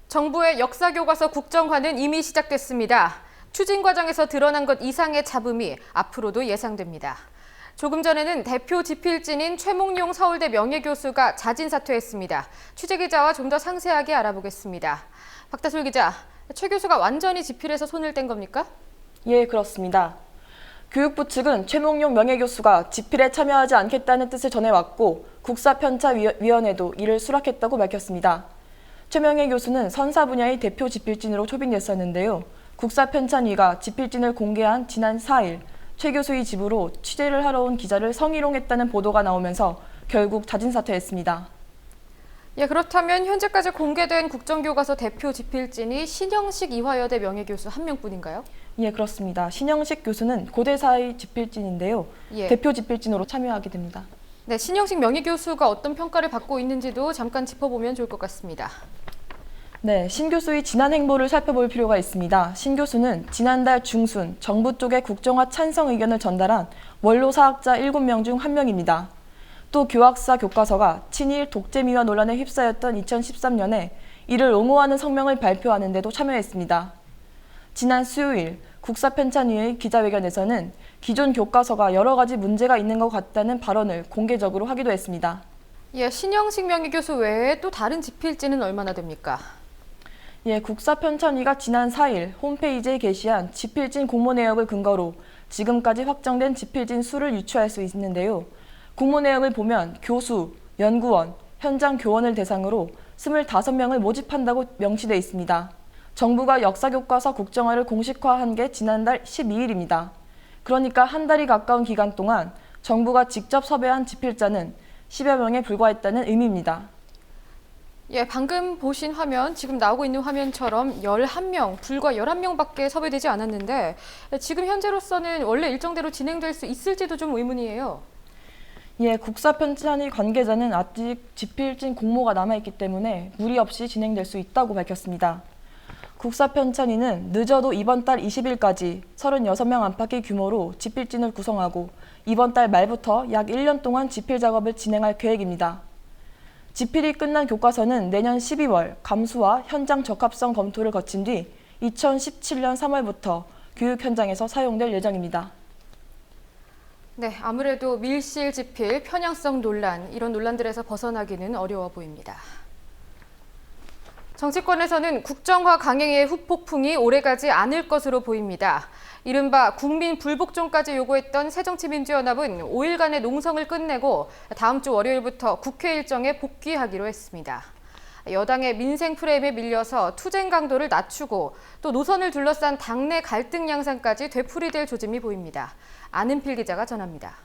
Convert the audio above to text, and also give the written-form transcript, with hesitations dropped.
정부의 역사교과서 국정화는 이미 시작됐습니다. 추진 과정에서 드러난 것 이상의 잡음이 앞으로도 예상됩니다. 조금 전에는 대표 집필진인 최몽룡 서울대 명예교수가 자진 사퇴했습니다. 취재기자와 좀 더 상세하게 알아보겠습니다. 박다솔 기자, 최 교수가 완전히 집필에서 손을 뗀 겁니까? 예, 그렇습니다. 교육부 측은 최몽룡 명예교수가 집필에 참여하지 않겠다는 뜻을 전해왔고 국사편찬위원회도 이를 수락했다고 밝혔습니다. 최 명예교수는 선사 분야의 대표 집필진으로 초빙됐었는데요. 국사편찬위가 집필진을 공개한 지난 4일 최 교수의 집으로 취재를 하러 온 기자를 성희롱했다는 보도가 나오면서 결국 자진 사퇴했습니다. 예, 그렇다면 현재까지 공개된 국정교과서 대표 집필진이 신영식 이화여대 명예교수 한 명뿐인가요? 예, 그렇습니다. 신영식 교수는 고대사의 집필진인데요. 대표 집필진으로 참여하게 됩니다. 네, 신영식 명예교수가 어떤 평가를 받고 있는지도 잠깐 짚어보면 좋을 것 같습니다. 네, 신 교수의 지난 행보를 살펴볼 필요가 있습니다. 신 교수는 지난달 중순 정부 쪽에 국정화 찬성 의견을 전달한 원로 사학자 7명 중 한 명입니다. 또 교학사 교과서가 친일 독재미화 논란에 휩싸였던 2013년에 이를 옹호하는 성명을 발표하는 데도 참여했습니다. 지난 수요일 국사편찬위의 기자회견에서는 기존 교과서가 여러 가지 문제가 있는 것 같다는 발언을 공개적으로 하기도 했습니다. 예, 신영식 명예교수 외에 또 다른 집필진은 얼마나 됩니까? 예, 국사편찬위가 지난 4일 홈페이지에 게시한 집필진 공모 내역을 근거로 지금까지 확정된 집필진 수를 유추할 수 있는데요. 공모 내역을 보면 교수, 연구원, 현장 교원을 대상으로 25명을 모집한다고 명시돼 있습니다. 정부가 역사교과서 국정화를 공식화한 게 지난달 12일입니다. 그러니까 한 달이 가까운 기간 동안 정부가 직접 섭외한 집필자는 10여 명에 불과했다는 의미입니다. 예, 방금 보신 화면, 지금 나오고 있는 화면처럼 11명, 불과 11명밖에 섭외되지 않았는데 지금 현재로서는 원래 일정대로 진행될 수 있을지도 좀 의문이에요. 예, 국사편찬위 관계자는 아직 집필진 공모가 남아있기 때문에 무리 없이 진행될 수 있다고 밝혔습니다. 국사편찬위는 늦어도 이번 달 20일까지 36명 안팎의 규모로 집필진을 구성하고 이번 달 말부터 약 1년 동안 집필 작업을 진행할 계획입니다. 집필이 끝난 교과서는 내년 12월 감수와 현장 적합성 검토를 거친 뒤 2017년 3월부터 교육 현장에서 사용될 예정입니다. 네, 아무래도 밀실 집필, 편향성 논란, 이런 논란들에서 벗어나기는 어려워 보입니다. 정치권에서는 국정화 강행의 후폭풍이 오래가지 않을 것으로 보입니다. 이른바 국민 불복종까지 요구했던 새정치민주연합은 5일간의 농성을 끝내고 다음 주 월요일부터 국회 일정에 복귀하기로 했습니다. 여당의 민생 프레임에 밀려서 투쟁 강도를 낮추고 또 노선을 둘러싼 당내 갈등 양상까지 되풀이될 조짐이 보입니다. 안은필 기자가 전합니다.